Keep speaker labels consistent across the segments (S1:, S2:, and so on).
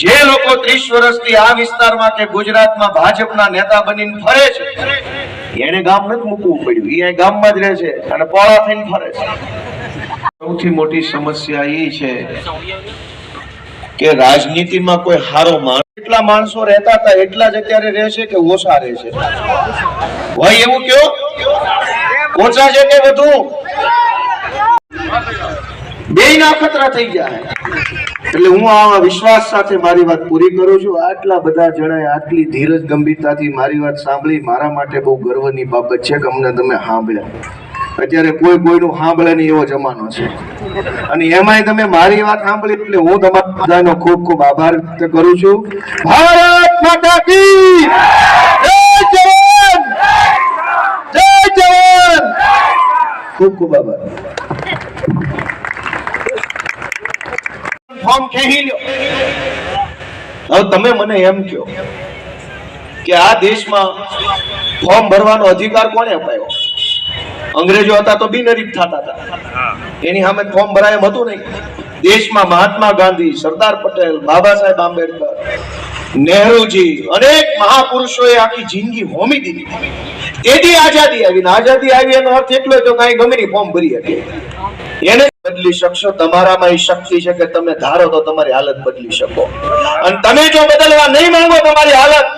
S1: જે લોકો 30 વર્ષથી આ વિસ્તારમાં કે ગુજરાતમાં ભાજપના નેતા બનીને ફરે છે એને ગામ નથી મૂકવું પડ્યું, એ ગામમાં જ રહે છે અને પોળા થઈને ફરે છે. સૌથી મોટી સમસ્યા એ છે કે રાજનીતિમાં કોઈ હારો માણસ, એટલા માણસો રહેતા હતા એટલા જ અત્યારે રહે છે કે ઓછા રહે છે? ભાઈ એવું કયો, ઓછા છે કે વધુ? બેયના ખતરા થઈ ગયા. એટલે હું આ વિશ્વાસ સાથે મારી વાત પૂરી કરું છું. આટલા બધા જણાએ આટલી ધીરજ ગંભીરતાથી મારી વાત સાંભળી, મારા માટે બહુ ગર્વની બાબત છે કે અમને તમે સાંભળ્યા. અત્યારે કોઈ કોઈનું સાંભળે નહીં એવો જમાનો છે, અને એમાંય તમે મારી વાત સાંભળી એટલે હું તમારા બધાનો ખૂબ ખૂબ આભાર વ્યક્ત કરું છું. ભારત માતા કી જય! જવાન જય જવાન! ખૂબ ખૂબ આભાર. ફોર્મ ખેંચી લ્યો. હવે તમે મને એમ કહો કે આ દેશમાં ફોર્મ ભરવાનો અધિકાર કોને અપાયો? અંગ્રેજો હતા તો બિનહરીફ થતા હતા, એની સામે ફોર્મ ભરાય એમ હતું નહીં. દેશમાં મહાત્મા ગાંધી, સરદાર પટેલ, બાબા સાહેબ આંબેડકર, નહેરુજી, અનેક મહાપુરુષોએ આખી જિંદગી હોમી દીધી. તેથી આઝાદી આવી. આઝાદી આવી એનો અર્થ એટલો તો કઈ ગમે ની ફોર્મ ભરી શકે. એને બદલી શકશો. તમારામાં એ શક્તિ છે કે તમે ધારો તો તમારી હાલત બદલી શકો, અને તમે જો બદલવા નહીં માંગો તમારી હાલત,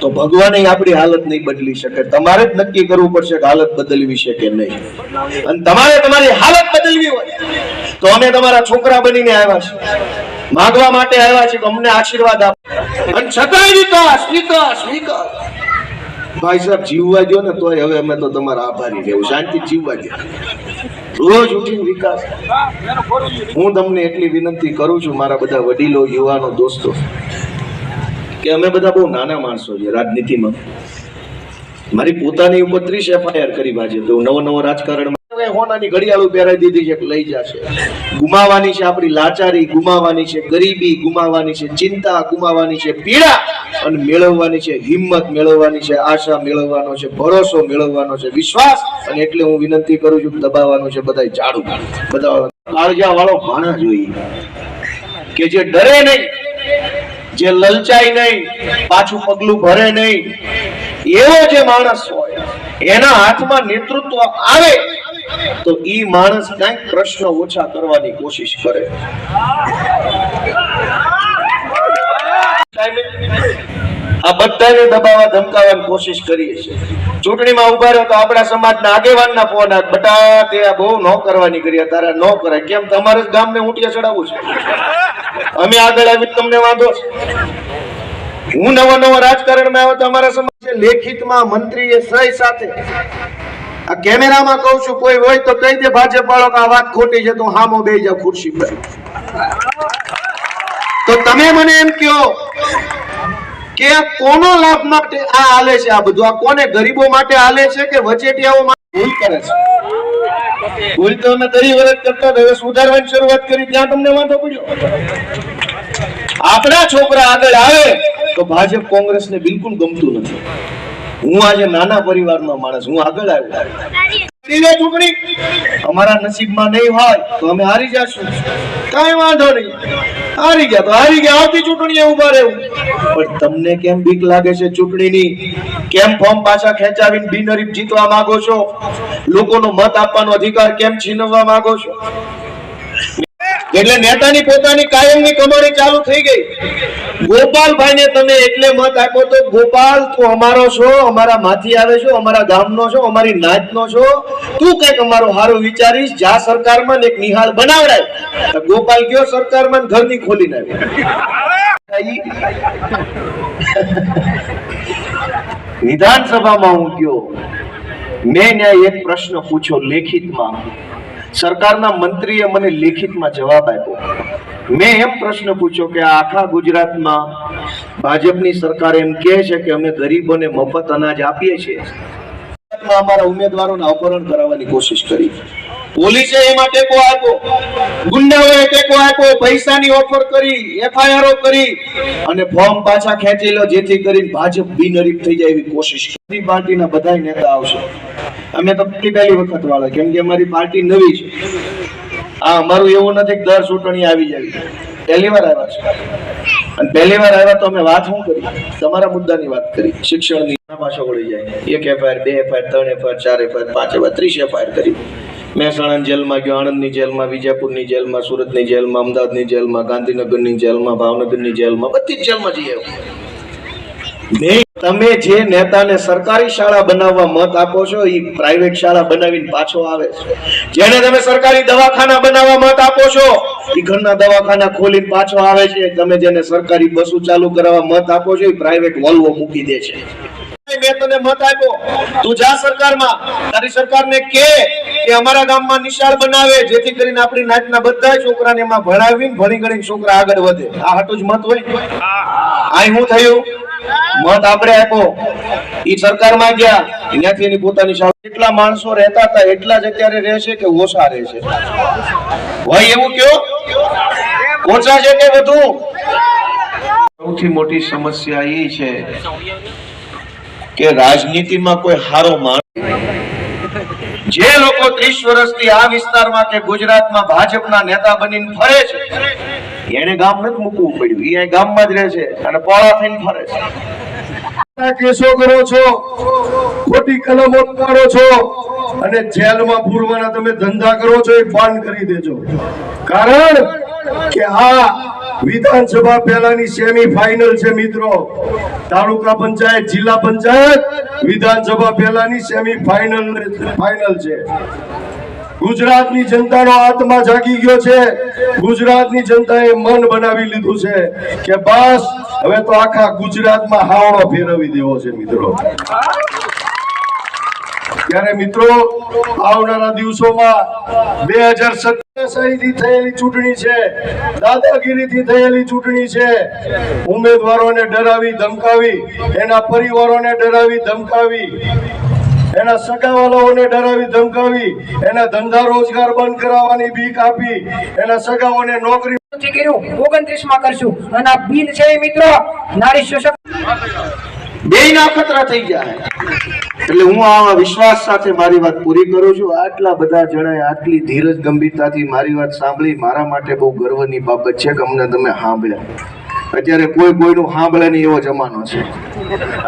S1: તો ભગવાન આપણી હાલત નહીં બદલી શકે. તમારે જ નક્કી કરવું પડશે કે હાલત બદલવી છે કે નહીં. અને તમારે તમારી હાલત બદલવી હોય તો અમે તમારા છોકરા બનીને આવ્યા છે, માંગવા માટે આવ્યા છે કે અમને આશીર્વાદ આપો. અને છતાંય વિકાસ વિકાસ વિકાસ. ભાઈ સાહેબ જીવવા દો ને તોય હવે અમે તો તમારા આભારી રહેવું. શાંતિ જીવવા દો, રોજ ઉઠીને વિકાસ. હું તમને એટલી વિનંતી કરું છું મારા બધા વડીલો, યુવાનો, દોસ્તો, કે અમે બધા બહુ નાના માણસો છીએ રાજનીતિમાં. મારી પોતાની ઉપર 30 FIR કરી ભાજપ. નવો રાજકારણમાં હોનાની ઘડિયાળું પહેરાવી દીધી છે, લઈ જશે. ગુમાવાની છે આપણી લાચારી, ગુમાવાની છે ગરીબી, ગુમાવાની છે ચિંતા, ગુમાવાની છે પીડા, અને મેળવવાની છે હિંમત, મેળવવાની છે આશા, મેળવવાનો છે ભરોસો, મેળવવાનો છે વિશ્વાસ. અને એટલે હું વિનંતી કરું છું કે દબાવવાનું છે બધાય ઝાડુ, બધા કાળજા વાળો માણસ જોઈએ કે જે ડરે નહીં, જે લલચાય નહીં, પાછું પગલું ભરે નહીં. એવો જે માણસ હોય એના હાથમાં નેતૃત્વ આવે તો ઈ માણસ કઈક પ્રશ્ન ઓછા કરવાની કોશિશ કરે. આ બધાને દબાવવા ધમકાવવાની કોશિશ કરીએ છીએ. ચૂંટણીમાં ઉભા રહ્યો તો આપણા સમાજના આગેવાનના ફોન આવે, બટા તે બહુ ન કરવાની કરી, તારે ન કરાય. કેમ? તમારે જ ગામને ઊંટિયા ચડાવવું છે? અમે આગળ આવી તમને વાંધો છે? હું નવો રાજકારણમાં આવ્યો તો અમારા સમાજ લેખિતમાં મંત્રીએ સહી સાથે, આ કેમેરામાં કહું છું, કોઈ હોય તો કહી દે ભાજપ વાળો કે આ વાત ખોટી છે, તો હામો બેસી જાવ ખુરશી પર. તો તમે મને એમ કહો કે આ કોનો લાભ માટે આ હાલે છે? આ બધું આ કોને? ગરીબો માટે હાલે છે કે વચેટિયાઓ માટે? ભૂલ કરે છે. ભૂલ તો અમે 30 વર્ષ કરતા હવે સુધારવાની શરૂઆત કરી, ત્યાં તમને વાંધો પડ્યો. આપણા છોકરા આગળ આવે તો ભાજપ કોંગ્રેસને બિલકુલ ગમતું નથી. હું આજે નાના પરિવારનો માણસ, હું આગળ આવ્યો. ચૂંટણી અમારા નસીબમાં નહીં હોય તો અમે હારી જશું, કઈ વાંધો નહીં. હારી ગયા તો હારી ગયા, આવતી ચૂંટણીએ ઉભા રહેવું. પણ તમને કેમ બીક લાગે છે ચૂંટણીની? કેમ ફોર્મ પાછા ખેંચાવીને બિનહરીફ જીતવા માંગો છો? લોકોનો મત આપવાનો અધિકાર કેમ છીનવવા માંગો છો? એટલે નેતાની પોતાની કાયમની કમાણી ચાલુ થઈ ગઈ. ગોપાલભાઈ ને તમે એટલે મત આપ્યો તો ગોપાલ તું અમારો છો, અમારા માંથી આવે છો, અમારા ગામનો છો, અમારી નાતનો છો, તું કઈક અમારો હારું વિચારીશ. જા સરકારમાં એક નિહાળ બનાવડાય. ગોપાલ ગયો સરકારમાં, ઘરની ખોલીને આવી. વિધાનસભામાં હું ગયો, મેં ત્યાં એક પ્રશ્ન પૂછ્યો લેખિતમાં. સરકારના મંત્રીએ મને લેખિતમાં જવાબ આપ્યો. મેં એમ પ્રશ્ન પૂછ્યો કે આખા ગુજરાતમાં ભાજપની સરકાર એમ કહે છે કે અમે ગરીબોને મફત અનાજ આપીએ છીએ. અમારા ઉમેદવારોને અપહરણ કરાવવાની કોશિશ કરી. પોલીસે એમાં ટેકો આપ્યો, ગુંડાઓએ ટેકો આપ્યો, પૈસાની ઓફર કરી, FIR કરી, અને ફોર્મ પાછા ખેંચી લો જેથી કરીને ભાજપ બિનહરીફ થઈ જાય એવી કોશિશ કરી. પાર્ટીના બધા નેતા આવશે. અમે તો પહેલી વખત વાળા, કેમ કે અમારી પાર્ટી નવી છે. આ અમારું એવું નથી કે દર ચૂંટણી આવી જાય. પહેલી વાર આવ્યા છો અને પહેલી વાર આવ્યા તો અમે વાત શું કરી? તમારા મુદ્દાની વાત કરી, શિક્ષણની. પાછો વળી જાય 1 FIR 2 FIR 3 FIR 4 FIR 5 FIR 30 FIR કરી. મહેસાણા જેલમાં ગયો, આણંદની જેલમાં, વિજાપુરની જેલમાં, સુરતની જેલમાં, અમદાવાદની જેલમાં, ગાંધીનગરની જેલમાં, ભાવનગરની જેલમાં, બધી જ જેલમાં જઈ આવ્યો. તમે જે નેતાને સરકારી શાળા બનાવવા મત આપો છો એ પ્રાઇવેટ શાળા બનાવીને પાછો આવે છે. જેને તમે સરકારી દવાખાના બનાવવા મત આપો છો એ ઘરના દવાખાના ખોલીને પાછો આવે છે. તમે જેને સરકારી બસો ચાલુ કરાવવા મત આપો છો એ પ્રાઇવેટ વોલ્વો મૂકી દે છે. મેં તને મત આપ્યો, તું જા સરકારમાં, તારી સરકારને કે અમારા ગામમાં નિશાળ બનાવે જેથી કરીને આપણી નાતના બધા છોકરાને એમાં ભણાવીને ભણી ગણીને છોકરા આગળ વધે. આ હાટું જ મત હોય. આ શું થયું? મત આપણે આપ્યો, ઈ સરકારમાં ગયા, ત્યાંથી એની પોતાની શાળા. કેટલા માણસો રહેતા હતા એટલા જ અત્યારે રહેશે કે ઓછા રહેશે? હોય એવું કયો? ઓછા છે કે વધુ? સૌથી મોટી સમસ્યા એ છે કે રાજનીતિમાં કોઈ હારો માણસ, જે લોકો 30 વર્ષથી આ વિસ્તારમાં કે ગુજરાતમાં ભાજપના નેતા બનીને ફરે છે એને ગામ નથી મૂકવું પડ્યું. એ ગામમાં જ રહે છે અને પોળા થઈને ફરે છે.
S2: કેસો કરો છો, ખોટી કલમો પાડો છો અને જેલમાં પૂરવાના તમે ધંધા કરો છો એ બંધ કરી દેજો. કારણ કે આ વિધાનસભા પહેલાની સેમી ફાઇનલ છે મિત્રો. તાલુકા પંચાયત, જિલ્લા પંચાયત, વિધાનસભા પહેલાની સેમી ફાઇનલ છે. ગુજરાતની જનતાનો આત્મા જાગી ગયો છે. ગુજરાતની જનતાએ મન બનાવી લીધું છે કે બસ હવે તો આખા ગુજરાતમાં હાવડો ફેરવી દેવો છે મિત્રો. ત્યારે મિત્રો આવનારા દિવસોમાં 2017 થી થયેલી ચૂંટણી છે, દાદાગીરીથી થયેલી ચૂંટણી છે. ઉમેદવારોને ડરાવી ધમકાવી, એના પરિવારોને ડરાવી ધમકાવી, એના સગાવાલાઓને ડરાવી ધમકાવી, એના ધંધા રોજગાર બંધ કરાવવાની બીક આપી, એના સગાઓને નોકરી
S3: 29 માં કરશું. અને આ બિલ છે મિત્રો નારી સશક્ત
S1: બેયના ખતરા થઈ ગયા. એટલે હું આ વિશ્વાસ સાથે મારી વાત પૂરી કરું છું. આટલા બધા જણાએ આટલી ધીરજ ગંભીરતાથી મારી વાત સાંભળી, મારા માટે બહુ ગર્વની બાબત છે કે અમને તમે સાંભળ્યા. અત્યારે કોઈ કોઈનું સાંભળે નહીં એવો જમાનો છે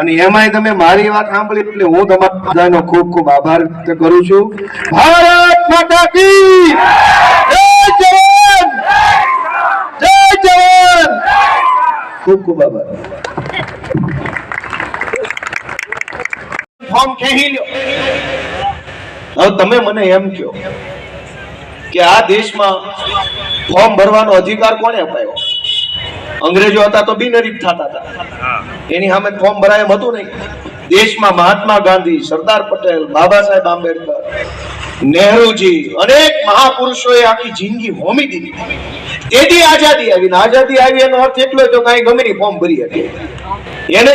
S1: અને એમાંય તમે મારી વાત સાંભળી એટલે હું તમારા બધાનો ખૂબ ખૂબ આભાર વ્યક્ત કરું છું. ભારત માતા કી જય! જવાન જય! જવાન! ખૂબ ખૂબ આભાર. ફોર્મ ખેંચી લ્યો. હવે તમે મને એમ કહો કે આ દેશમાં ફોર્મ ભરવાનો અધિકાર કોને અપાયો? અંગ્રેજો હતા તો બિનહરીફ થતા હતા, એની સામે ફોર્મ ભરાય એમ હતું નહીં. દેશમાં મહાત્મા ગાંધી, સરદાર પટેલ, બાબા સાહેબ આંબેડકર, નહેરુજી, અનેક મહાપુરુષોએ આખી જિંદગી હોમી દીધી. તેથી આઝાદી આવી. આઝાદી આવી એનો અર્થ એટલો તો કઈ ગમે ફોર્મ ભરી શકે. એને